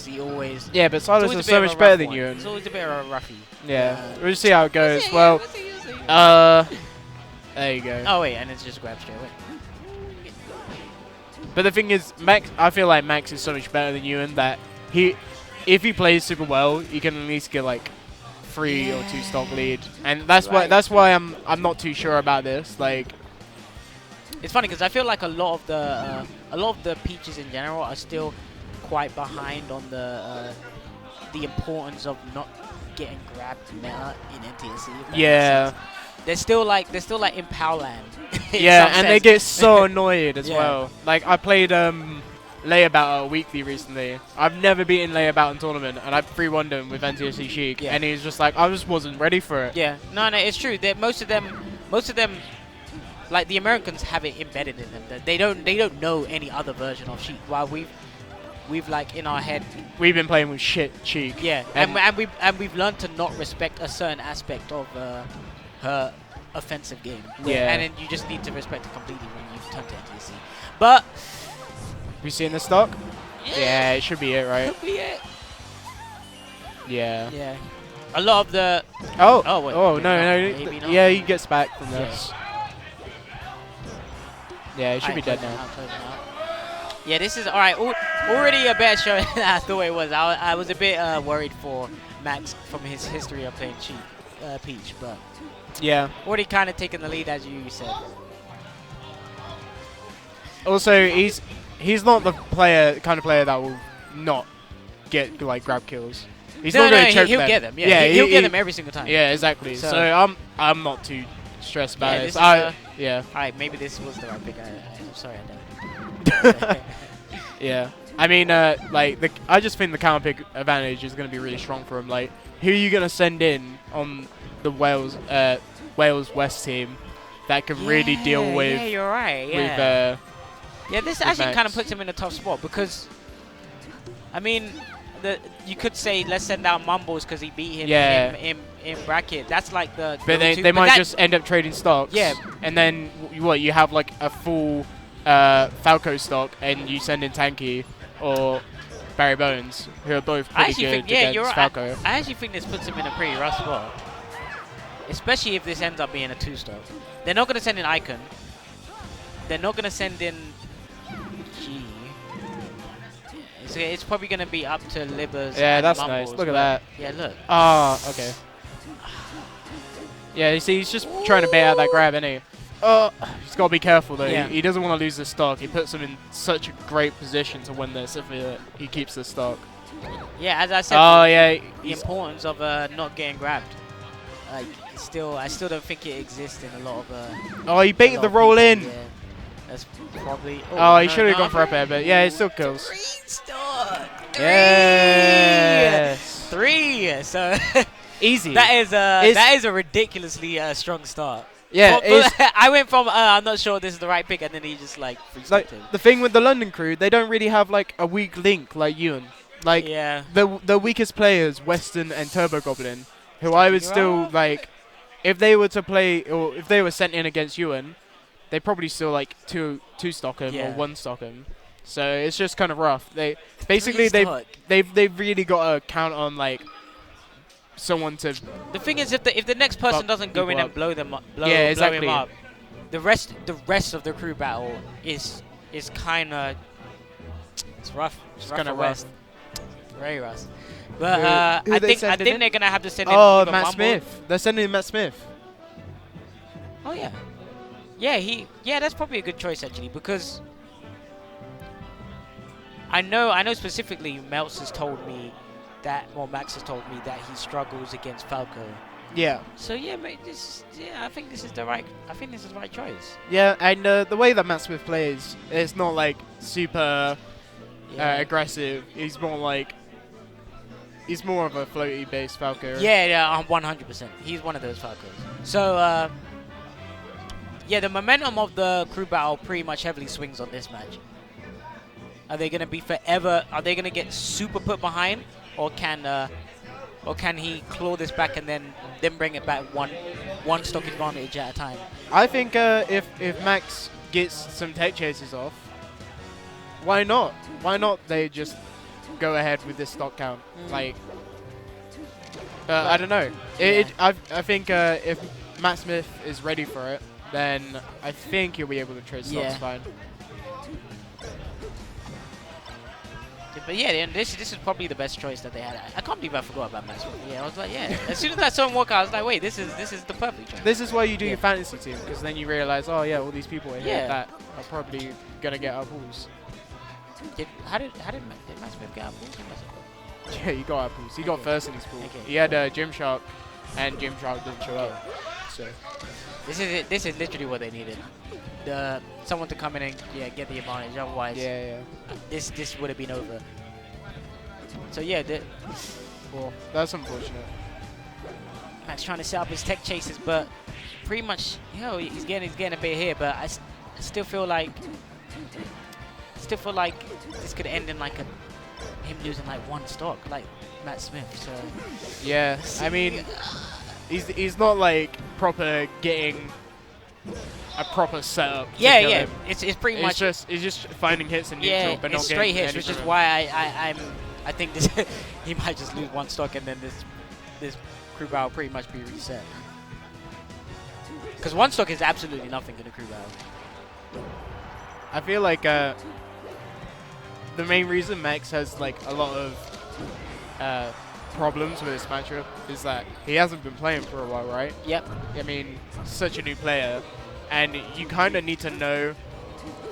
he always... Yeah, but Silas always is a bit so of a much better rough than one. you. It's always a bit of a roughie. Yeah, we'll see how it goes. Yeah, Well, we'll see. there you go. Oh, wait, and it's just grab straight away. But the thing is, Max, I feel like Max is so much better than you in that if he plays super well, he can at least get like 3 or 2 stock lead, and that's why I'm not too sure about this. Like, it's funny because I feel like a lot of the Peaches in general are still quite behind on the importance of not getting grabbed meta in NTSC. yeah, They're still like in Powland. yeah, and they get so annoyed as well. Like, I played Layabout weekly recently. I've never beaten Layabout in tournament, and I 3-1'd him with NTSC Sheik, and he was just like, I just wasn't ready for it. Yeah, no, it's true. Most of them, like the Americans have it embedded in them that they don't know any other version of Sheik. While we've like in our head, we've been playing with shit Sheik. Yeah, and we've learned to not respect a certain aspect of her offensive game. Yeah, and then you just need to respect it completely when you've turned to NTSC. But we seeing the stock? Yeah, it should be it, right? Could be it. Yeah. Yeah. A lot of the. Oh, no. Maybe not. Yeah, he gets back from this. Yeah, he should be dead now. Yeah, this is alright. Already a better show than I thought it was. I was a bit worried for Max from his history of playing Peach, but yeah, already kind of taking the lead as you said. Also, he's not the kind of player that will not get like grab kills. He's not going to choke he'll them. get them. Yeah, he'll get them every single time. Yeah, exactly. So I'm not too stressed about this. Yeah. Alright, maybe this was the right pick. I'm sorry, I don't. Yeah. I mean, I just think the counter pick advantage is going to be really strong for him. Like, who are you going to send in on the Wales West team that can really deal with? Yeah, you're right. Yeah. With this actually kind of puts him in a tough spot because, I mean, you could say let's send out Mumbles because he beat him in bracket. That's like the. But they might just end up trading stocks. Yeah. And then you have like a full Falco stock, and you send in Tanky or Barry Bones, who are both pretty good against Falco. I actually think this puts him in a pretty rough spot, especially if this ends up being a 2-stock. They're not going to send in Icon. They're not going to send in G. It's probably going to be up to Libbers. Yeah, and that's Mumbles, nice. Look at that. Yeah, look. Ah, okay. Yeah, you see, he's just trying to bait out that grab, isn't he? He's got to be careful though. Yeah. He doesn't want to lose the stock. He puts him in such a great position to win this if he keeps the stock. Yeah, as I said, the importance of not getting grabbed. Like, I still don't think it exists in a lot of. He baited the roll in. Yeah, that's probably. He should have gone for up air, but yeah, it still kills. 3 stock. Yes. 3. So easy. That is a ridiculously strong start. Yeah, but I went from I'm not sure this is the right pick, and then he just like him. The thing with the London crew, they don't really have like a weak link like Ewan. Like the weakest players, Western and Turbo Goblin, who I would still like, if they were to play or if they were sent in against Ewan, they probably still like two stock him or 1 stock him. So it's just kind of rough. They've really got to count on like someone to. The thing is, if the next person doesn't go in and blow them up, blow exactly. him up, the rest of the crew battle is kind of rough. It's kind of rough. Very rough. But I think they're gonna have to send in. Matt Smith. They're sending in Matt Smith. Oh yeah. Yeah, that's probably a good choice actually, because I know specifically Max has told me that he struggles against Falco. Yeah. So yeah, mate, I think this is the right choice. Yeah, and the way that Matt Smith plays, it's not like super aggressive. He's more of a floaty based Falco. Yeah, 100%. He's one of those Falcons. So the momentum of the crew battle pretty much heavily swings on this match. Are they gonna be forever? Are they gonna get super put behind, or can he claw this back and then bring it back one stock advantage at a time? I think if Max gets some tech chases off, why not? Why not they just go ahead with this stock count. Like, I don't know. I think if Matt Smith is ready for it, then I think he'll be able to trade stocks fine. But yeah, this is probably the best choice that they had. I can't believe I forgot about Matt Smith. Yeah, I was like, yeah. As soon as I saw him walk out, I was like, wait, this is the perfect choice. This is why you do your fantasy team, because then you realize, oh yeah, all these people in here that are probably gonna get our pools. How did Matt Smith get our pools? Yeah, he got our pools. He got first in his pool. He had Gymshark, and Gymshark didn't show up. So this is it. This is literally what they needed. Someone to come in and get the advantage. Otherwise, this would have been over. So yeah, well, that's unfortunate. Max trying to set up his tech chases, but pretty much, he's getting a bit here. But I still feel like this could end in like him losing like one stock, like Matt Smith. So yeah, I mean, he's not like proper getting a proper setup. Yeah. It's pretty much. It's just finding hits in neutral, but not straight getting hits, which is why I think this he might just lose one stock and then this crew battle pretty much be reset. Because one stock is absolutely nothing in a crew battle. I feel like the main reason Max has like a lot of problems with this matchup is that he hasn't been playing for a while, right? Yep. I mean, such a new player, and you kind of need to know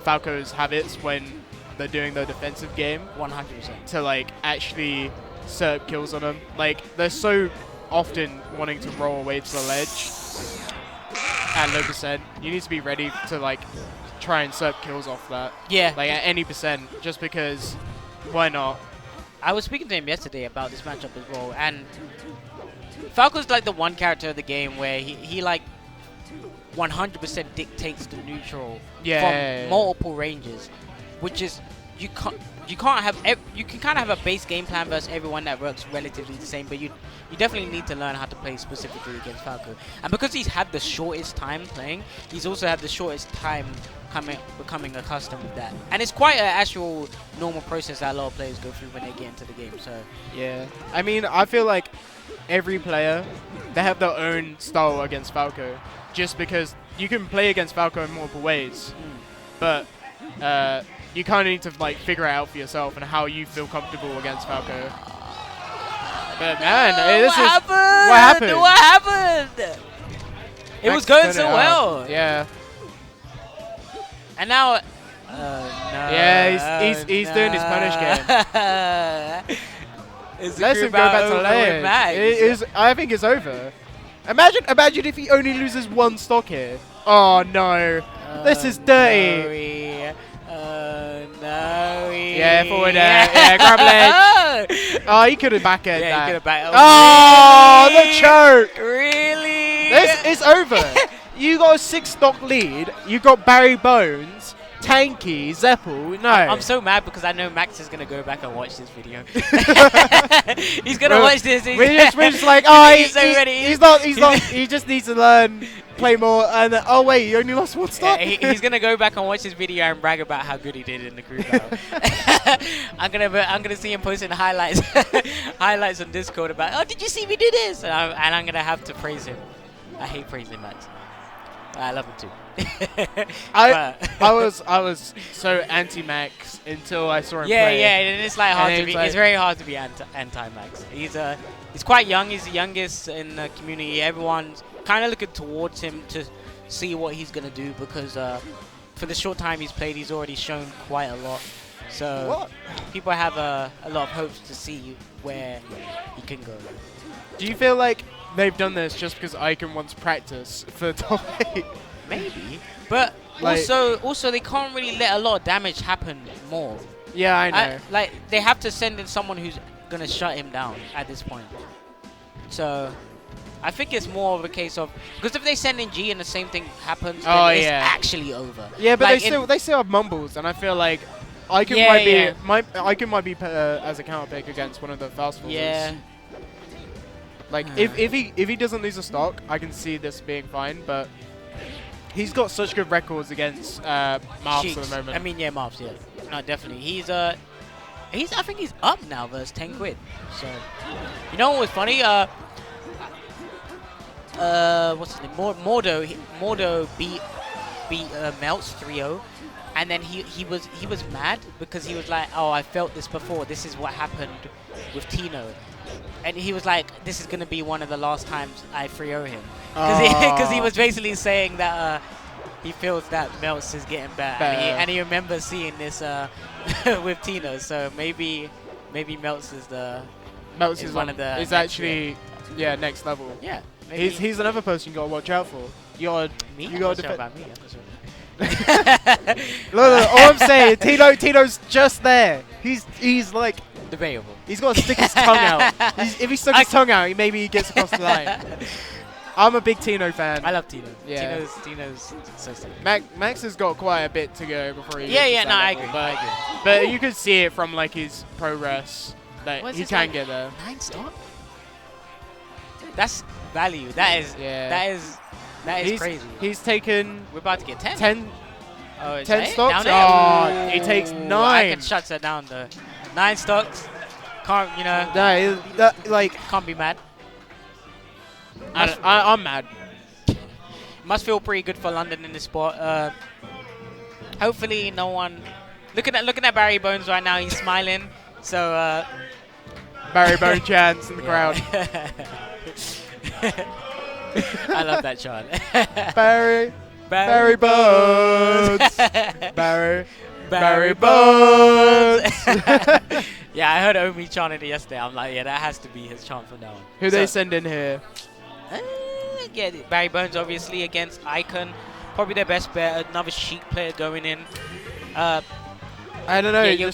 Falco's habits when they're doing their defensive game. 100%. To like actually set up kills on them. Like they're so often wanting to roll away to the ledge at low percent. You need to be ready to like try and set up kills off that. Yeah. Like at any percent, just because why not? I was speaking to him yesterday about this matchup as well, and Falco's like the one character of the game where he like 100% dictates the neutral from multiple ranges, which is you can kind of have a base game plan versus everyone that works relatively the same, but you definitely need to learn how to play specifically against Falco. And because he's had the shortest time playing, he's also had the shortest time becoming accustomed with that. And it's quite an actual normal process that a lot of players go through when they get into the game. So yeah, I mean, I feel like every player, they have their own style against Falco, just because you can play against Falco in multiple ways, but you kind of need to like figure it out for yourself and how you feel comfortable against Falco. But man, what happened? What happened? It was going so well. Yeah. And now, no. Yeah, he's doing his punish game. Let's go back to lane. I think it's over. Imagine if he only loses one stock here. Oh no, this is dirty. No. Yeah, forward air. Yeah, grab ledge. Oh, he could have back aired that. He could have back. Oh, the choke. Really? This is over. You got a 6-stock lead. You got Barry Bones, Tanky, Zeppel. No. I'm so mad because I know Max is gonna go back and watch this video. He's gonna watch this. We're just like, oh, he's not. He just needs to learn, play more, and oh wait, you only lost one stock. Yeah, he's gonna go back and watch this video and brag about how good he did in the crew battle. I'm gonna see him posting highlights on Discord about, oh, did you see me do this? And I'm gonna have to praise him. I hate praising Max. I love him too. I was so anti-Max until I saw him play. Yeah, and it's like hard to be. It's very hard to be anti-Max. He's quite young. He's the youngest in the community. Everyone's kind of looking towards him to see what he's gonna do because for the short time he's played, he's already shown quite a lot. So people have a lot of hopes to see where he can go. Do you feel like they've done this just because Icon wants practice for top 8? Maybe, but like, also they can't really let a lot of damage happen more. Yeah, I know. Like they have to send in someone who's gonna shut him down at this point. So I think it's more of a case of because if they send in G and the same thing happens, then it's actually over. Yeah, but like they still have Mumbles, and I feel like Icon might be as a counter pick against one of the fast forwards. Yeah. Like if he doesn't lose a stock, I can see this being fine. But he's got such good records against Marvs at the moment. I mean, yeah, Marvs. Yeah, no, definitely. I think he's up now versus 10 quid. So, you know what was funny? What's his name? Mordo beat Melts 3-0, and then he was mad because he was like, oh, I felt this before. This is what happened with Tino, and he was like, this is gonna be one of the last times I 3-0 him because he was basically saying that he feels that Melts is getting better. And he remembers seeing this with Tino. So maybe Melts is one of the. Is actually next level. Yeah. He's another person you gotta watch out for. You gotta defend. About me. Look, all I'm saying, Tino's just there. He's like debatable. He's got to stick his tongue out. If he stuck his tongue out, maybe he gets across the line. I'm a big Tino fan. I love Tino. Yeah. Tino's so sick. Max has got quite a bit to go before he. I agree. But you could see it from like his progress that he can get there. 9 stock. That's value. That is crazy. He's taken. We're about to get 10. 10 stocks. Oh, he takes 9. I can shut that down though. 9 stocks. Can't can't be mad. I'm mad. Must feel pretty good for London in this spot. Hopefully, no one looking at Barry Bones right now. He's smiling. So Barry Bone chants in the crowd. I love that chant. Barry Bones. Barry Bones. Yeah, I heard Omi chanted it yesterday. I'm like, yeah, that has to be his chant from now on. Who they send in here? Yeah, Barry Bones obviously against Icon. Probably their best bet. Another Sheik player going in. I don't know. Yeah,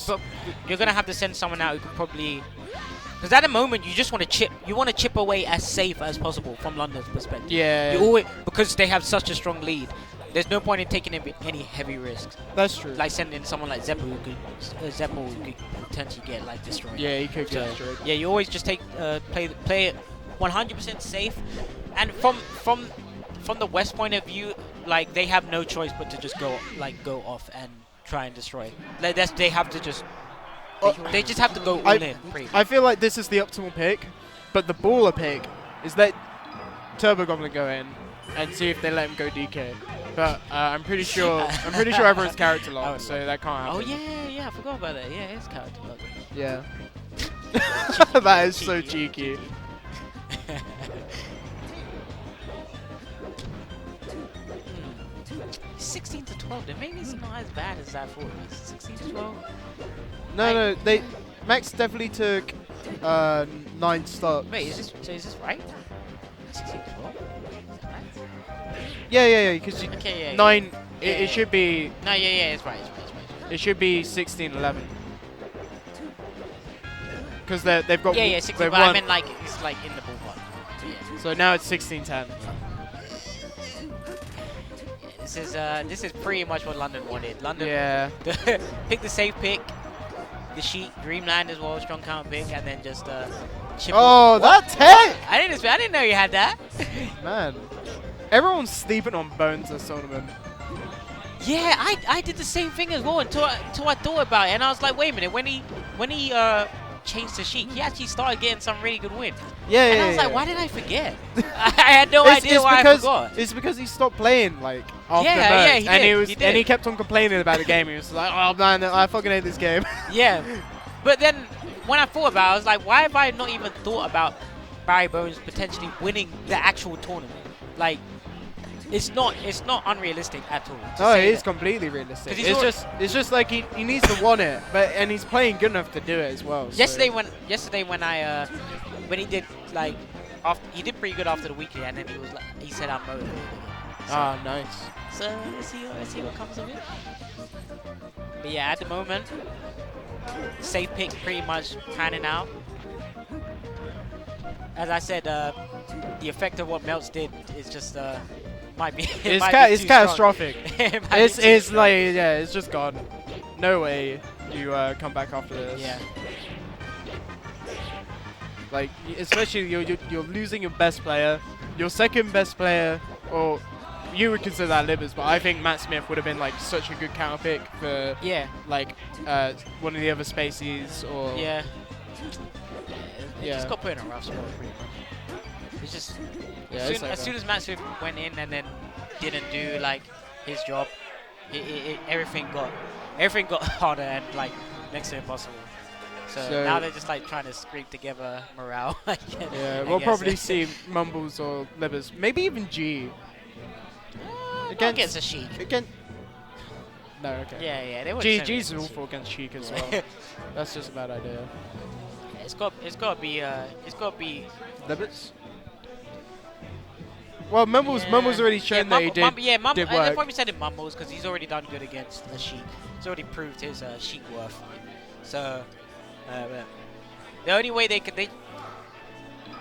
you're gonna have to send someone out who can probably. Because at the moment you just want to chip. You want to chip away as safe as possible from London's perspective. Yeah. You always, because they have such a strong lead. There's no point in taking any heavy risks. That's true. Like sending someone like Zeppo who could potentially get like destroyed. Yeah, he could get destroyed. Yeah, you always just play it 100% safe. And from the West point of view, like they have no choice but to just go off and try and destroy. They have to just. They just have to go all in. I feel like this is the optimal pick, but the baller pick is let Turbo Goblin go in and see if they let him go DK. But I'm pretty sure everyone's character locked, so that can't happen. Oh yeah, I forgot about that. Yeah, it's character locked. Yeah. That is so cheeky. 16 to 12. Then maybe it's not as bad as I thought. 16 to 12. No. Max definitely took 9 stocks. Wait, is this right? 16 to 12. Yeah. Because 9. It should be. No, yeah. It's right. It should be 16-11. Because they've got. Yeah. 16. But I meant like it's like in the ballpark. Yeah. So now it's 16-10. This is pretty much what London wanted. London pick the safe pick, the Sheik, Dreamland as well, strong counter pick, and then just chip. Oh, that tech! I didn't know you had that. Man, everyone's sleeping on Bones this tournament. Yeah, I did the same thing as well until I thought about it, and I was like, wait a minute, when he changed to Sheik, he actually started getting some really good wins. And I was like, why did I forget? I had no idea why I forgot. It's because he stopped playing like after Mercs, and he kept on complaining about the game. He was like, oh man, I fucking hate this game. Yeah, but then when I thought about it, I was like, why have I not even thought about Barry Bones potentially winning the actual tournament? Like, it's not unrealistic at all. No, it is completely realistic. It's just like he needs to want it, and he's playing good enough to do it as well. Yesterday when he did like he did pretty good after the weekend, and then he said I'm motivated. So, nice. So let's see what comes of it. But yeah, at the moment, safe pick pretty much panning out. As I said, the effect of what Melts did is just might be. It's catastrophic. It's just gone. No way you come back after this. Yeah. Like, especially you're losing your best player, your second best player, or you would consider that Libers, but I think Matt Smith would have been like such a good counter pick for like one of the other Spaceys or just got put in a rough spot pretty much. It's just as soon as Matt Smith went in and then didn't do like his job, everything got harder and like next to impossible. So now they're just like trying to scrape together morale. We'll probably see Mumbles or Libers, maybe even G. Against a Sheik. No, okay. Yeah. They wouldn't G's awful against Sheik as well. That's just a bad idea. It's got to be Libers. Well, Mumbles already shown that he did work. They probably said it Mumbles because he's already done good against the Sheik. He's already proved his Sheik worth. So. The only way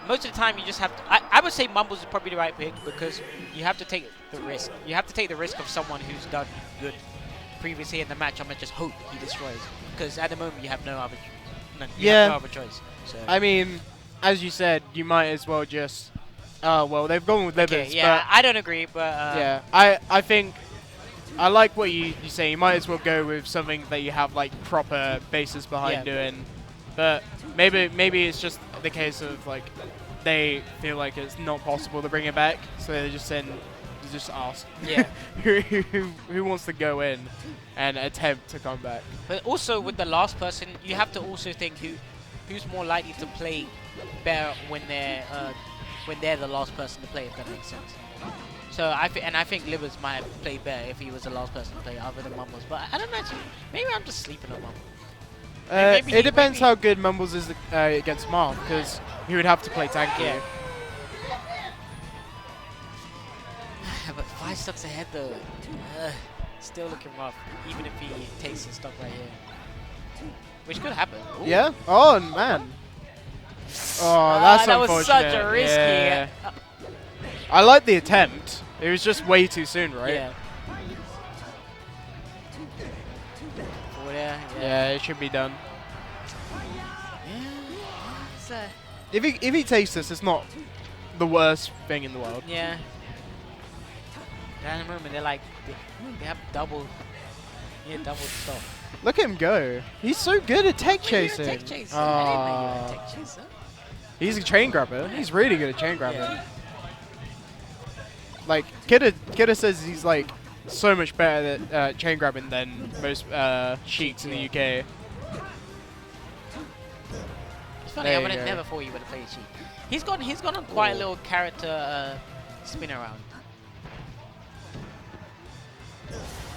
most of the time you just have to, I would say Mumbles is probably the right pick because you have to take the risk. You have to take the risk of someone who's done good previously in the match. I'm gonna just hope he destroys because at the moment you have no other choice. So. I mean, as you said, you might as well just. Oh well, they've gone with Libers. Okay, yeah, I don't agree, but I think. I like what you say. You might as well go with something that you have like proper basis behind doing. But maybe it's just the case of like they feel like it's not possible to bring it back, so they just ask who wants to go in and attempt to come back. But also with the last person, you have to also think who's more likely to play better when they're the last person to play, if that makes sense. So I think Libers might have played better if he was the last person to play other than Mumbles. But I don't know. Maybe I'm just sleeping on Mumbles. It depends how good Mumbles is against Marth, because he would have to play tanky. Yeah. But 5 stocks ahead though. Still looking rough, even if he takes his stock right here. Which could happen. Ooh. Yeah? Oh, man. Oh, that's that unfortunate. Was such a risky. Yeah. I like the attempt. It was just way too soon, right? Yeah. Yeah, it should be done. Yeah. If he takes this, it's not the worst thing in the world. Yeah. At the moment, they're like they have double stuff. Look at him go. He's so good at tech chasing. Tech chasing. I didn't know you were a tech chaser. He's a chain grabber. He's really good at chain grabbing. Yeah. Like Kidda says he's like so much better at chain grabbing than most Sheiks in the UK. It's funny, I would have never thought you would have played Sheik. He's gone on quite a little character spin around.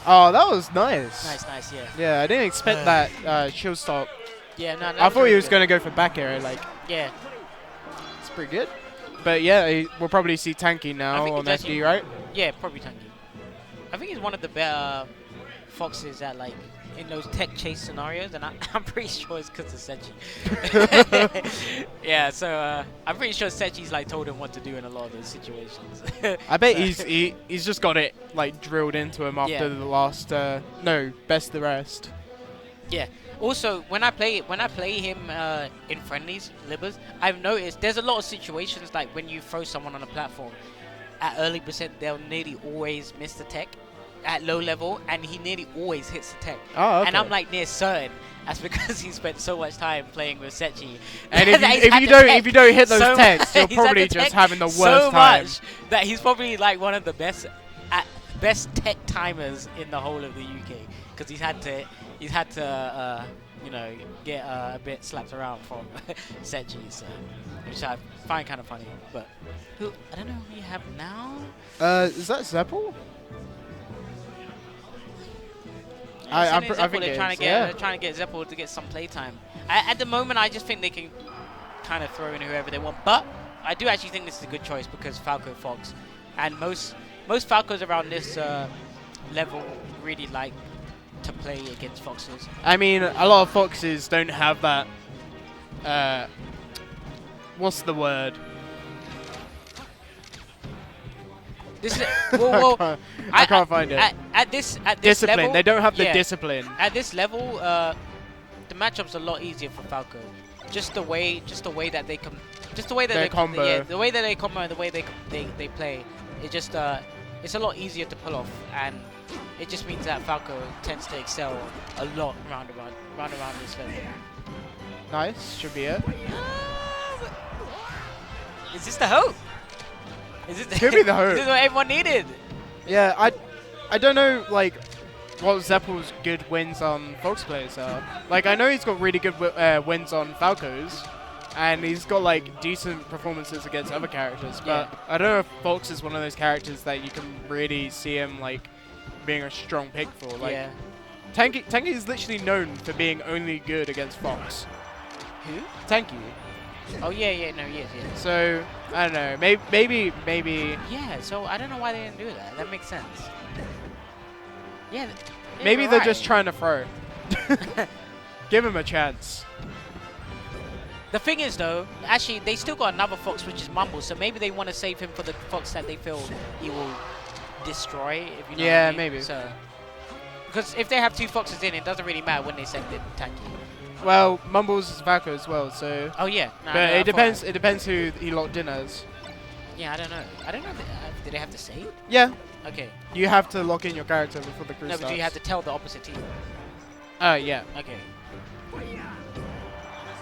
Oh, that was nice. Nice, yeah. Yeah, I didn't expect that shield stop. Yeah, no. I thought he was going to go for back air, like. Yeah. It's pretty good. But yeah, we'll probably see Tanky now on SD, right? Yeah, probably Tanky. I think he's one of the better Foxes at like in those tech chase scenarios, and I'm pretty sure it's because of Sechi. Yeah, so I'm pretty sure Sechi's like told him what to do in a lot of those situations. I bet he's just got it like drilled into him after the last best of the rest. Yeah. Also, when I play him in friendlies, Libers, I've noticed there's a lot of situations like when you throw someone on a platform, at early percent they'll nearly always miss the tech. At low level, and he nearly always hits the tech. Oh, okay. And I'm like near certain that's because he spent so much time playing with Sechi. And if you don't hit those techs, you're probably just having the worst time. So much that he's probably like one of the best tech timers in the whole of the UK, because he's had to get a bit slapped around from Sechi, so, which I find kind of funny. But I don't know who you have now. Is that Zeppel? I think they're trying to get Zeppel to get some playtime. At the moment, I just think they can kind of throw in whoever they want. But I do actually think this is a good choice because Falco Fox, and most Falcos around this level really like to play against Foxes. I mean, a lot of Foxes don't have that. What's the word? This is, well, I can't find it. At this discipline. level, they don't have the discipline. At this level, the matchup's a lot easier for Falco. Just the way that they combo. Yeah, the way that they combo and the way they play. It just it's a lot easier to pull off, and it just means that Falco tends to excel a lot round around this level. Nice, should be it. Is this the hope? Is this Could be the hope. Is this what everyone needed? Yeah, I don't know like what Zeppel's good wins on Fox players are. Like I know he's got really good wins on Falcos, and he's got like decent performances against other characters. But Yeah. I don't know if Fox is one of those characters that you can really see him like being a strong pick for. Like Yeah. Tanky is literally known for being only good against Fox. Who? Tanky. Oh yeah, no, yes. So I don't know. Maybe. Yeah, so I don't know why they didn't do that. That makes sense. Yeah. Maybe you're they're right. just trying to throw. Give him a chance. The thing is, though, actually, they still got another Fox, which is Mumble, so maybe they want to save him for the Fox that they feel he will destroy, if you know what I mean. Maybe. So, because if they have 2 Foxes in, it doesn't really matter when they send in Tanky. Well, Mumbles is Falco as well, so. Oh, yeah. No, But no, it depends. It depends who he locked in as. Yeah, I don't know. I don't know. Did they have to save? Yeah, Okay. you have to lock in your character before the crew No, starts. but do you have to tell the opposite team? Yeah. Okay.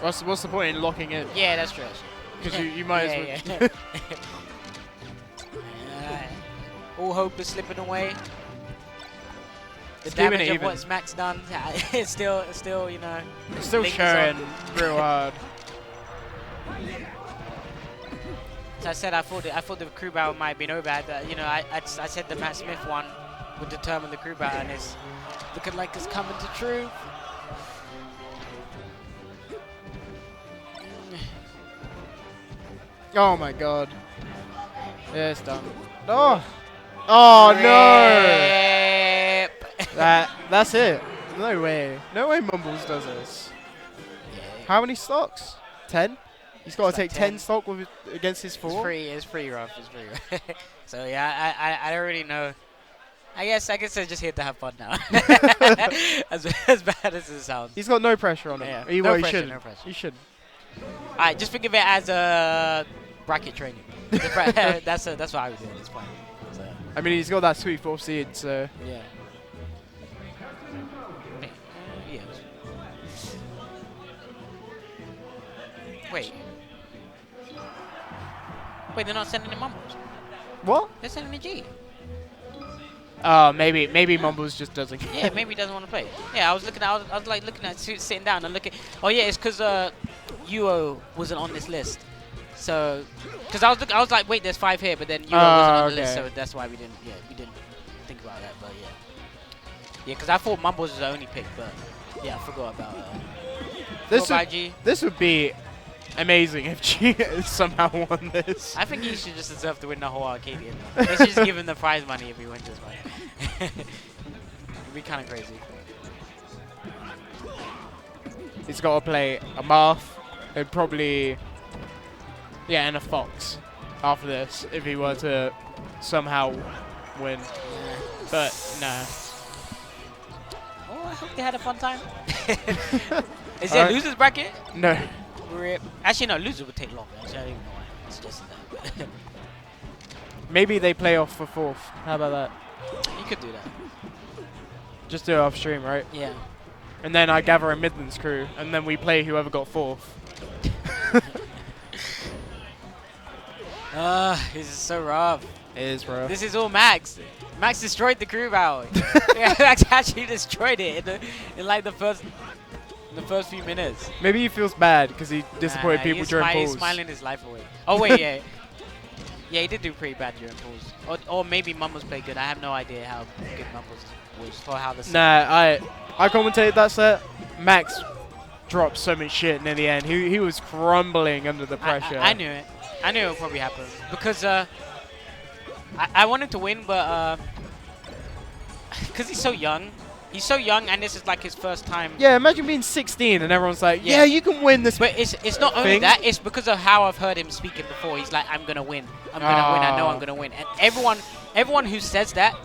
What's the point in locking in? Yeah, that's true, actually. Because you might as well. Yeah. All hope is slipping away. The It's keeping damage it of even. what Max done, it's still, you know. It's still lingers showing on. real hard. As I said, I thought the crew battle might have been over. You know, I said the Matt Smith one would determine the crew battle, and it's looking like it's coming to true. Oh my god. Yeah, it's done. Oh. Oh no. Rip. That's it. No way. No way Mumbles does this. Yeah. How many stocks? 10? He's got to It's like take 10 10 stock against his 4? It's pretty rough. It's pretty rough. So yeah, I don't really know. I guess they're just here to have fun now. as bad as it sounds. He's got no pressure on him. Yeah, He no well, pressure, shouldn't. no pressure. He shouldn't. Alright, just think of it as a bracket training. That's what I would do at this point. So, I mean, he's got that sweet 4th seed, so. yeah. Yeah. Wait. Wait, they're not sending in Mumbles. What? They're sending in G. Maybe Mumbles just doesn't care. Yeah, maybe he doesn't want to play. Yeah, I was looking at sitting down and looking. Oh yeah, it's because Yuo wasn't on this list. So, because I was like, wait, there's 5 here, but then Yuo wasn't on the list, so that's why we didn't think about that. But yeah, because I thought Mumbles was the only pick, but yeah, I forgot about G. This would be amazing if G somehow won this. I think he should just deserve to win the whole Arcadian. They should just give him the prize money if he wins this one. It'd be kind of crazy. He's got to play a Marth and probably, yeah, and a Fox after this if he were to somehow win. But no. Oh, I hope they had a fun time. Is there a losers bracket? No. Rip. Actually, no, loser would take longer. Actually, I don't even know why I suggested that. Maybe they play off for 4th. How about that? You could do that. Just do it off stream, right? Yeah. And then I gather a Midlands crew, and then we play whoever got 4th. This is so rough. It is, bro. This is all Max. Max destroyed the crew battle. Yeah, Max actually destroyed it in like the first few minutes. Maybe he feels bad because he disappointed people during He's pools. smiling his life away. Oh wait, yeah. Yeah, he did do pretty bad during pools. Or maybe Mumbles played good. I have no idea how good Mumbles was for how the Nah, I commentated that set. Max dropped so much shit, and in the end, he was crumbling under the pressure. I knew it. I knew it would probably happen because I wanted to win, but because he's so young. He's so young, and this is like his first time. Yeah, imagine being 16 and everyone's like, yeah, you can win this. But it's not only thing. that, it's because of how I've heard him speaking before. He's like, I'm going to win. I'm going to win. I know I'm going to win. And everyone who says that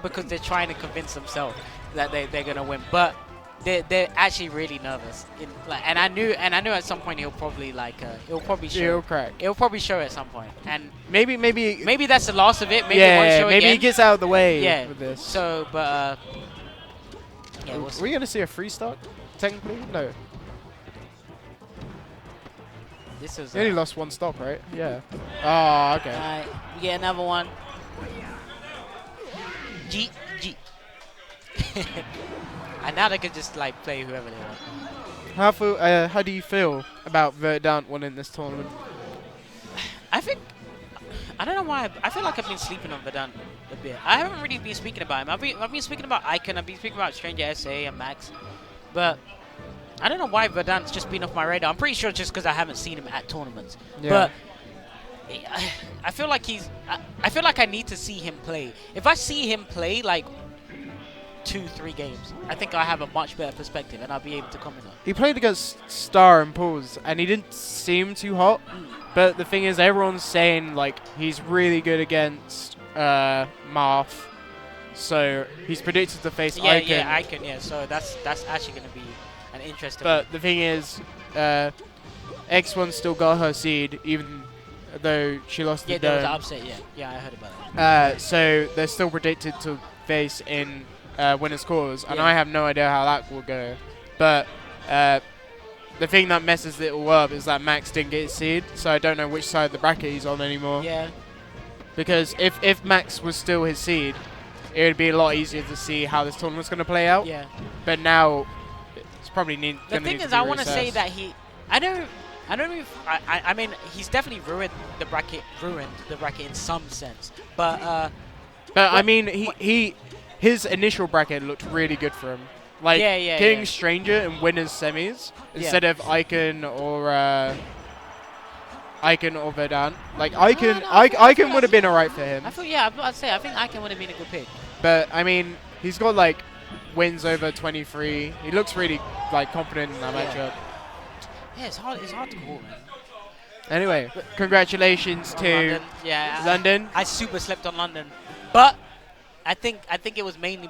because they're trying to convince themselves that they're going to win. But they're actually really nervous. And I knew at some point he'll probably show. He'll crack. It'll probably show at some point. And maybe that's the last of it. Maybe it won't show maybe again. he gets out of the way Yeah. with this. So, but yeah, we'll Are see. we gonna see a free stock? Technically, no. This is. He only lost one stock, right? Yeah. Oh, okay. Alright, we get another one. G. And now they can just like play whoever they want. How do you feel about Verdant winning this tournament? I don't know why. I feel like I've been sleeping on Verdant a bit. I haven't really been speaking about him. I've been speaking about Icon. I've been speaking about Stranger SA and Max, but I don't know why Verdant's just been off my radar. I'm pretty sure it's just because I haven't seen him at tournaments. Yeah. But I feel like I feel like I need to see him play. If I see him play like 2-3 games, I think I have a much better perspective and I'll be able to comment on it. He played against Star and Pools, and he didn't seem too hot. But the thing is, everyone's saying like he's really good against Marth, so he's predicted to face Icon. Yeah, Icon. Yeah, so that's actually going to be an interesting. But the thing is, X1 still got her seed, even though she lost the there was dome. an upset. Yeah, I heard about that. So they're still predicted to face in winners' quarters, and Yeah. I have no idea how that will go. But the thing that messes it all up is that Max didn't get his seed, so I don't know which side of the bracket he's on anymore. Yeah. Because if Max was still his seed, it would be a lot easier to see how this tournament's going to play out. Yeah. But now it's probably going to need The thing is, I want to say that I don't know if I mean he's definitely ruined the bracket in some sense, but I mean his initial bracket looked really good for him. Like getting Stranger and winners semis instead of Icon or Verdant. Like Icon would have been alright for him. I think Icon would have been a good pick. But I mean, he's got like wins over 23. He looks really like confident in that matchup. Yeah, it's hard to call, man. Anyway, congratulations to London. Yeah, London. I super slept on London, but I think it was mainly